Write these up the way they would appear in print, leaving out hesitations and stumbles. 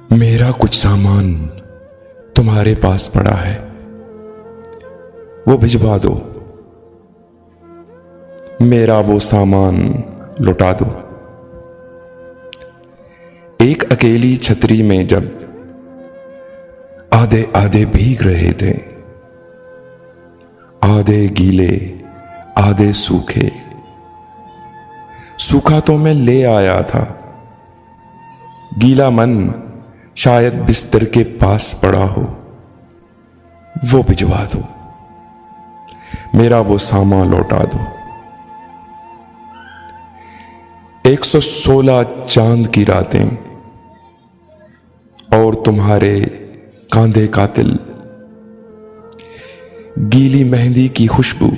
मेरा कुछ सामान तुम्हारे पास पड़ा है, वो भिजवा दो। मेरा वो सामान लौटा दो। एक अकेली छतरी में जब आधे आधे भीग रहे थे, आधे गीले आधे सूखे, सूखा तो मैं ले आया था, गीला मन शायद बिस्तर के पास पड़ा हो, वो भिजवा दो। मेरा वो सामान लौटा दो। 116 चांद की रातें और तुम्हारे कांधे का तिल, गीली मेहंदी की खुशबू,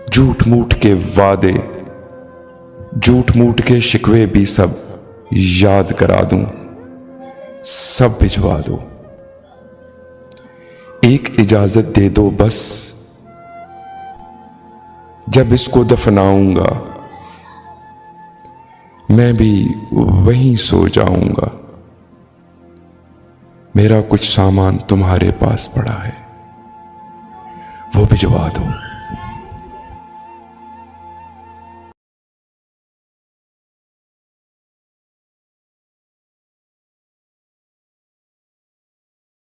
झूठ मूठ के वादे, झूठ मूठ के शिकवे भी सब याद करा दूं, सब भिजवा दो। एक इजाजत दे दो बस, जब इसको दफनाऊंगा मैं भी वहीं सो जाऊंगा। मेरा कुछ सामान तुम्हारे पास पड़ा है, वो भिजवा दो।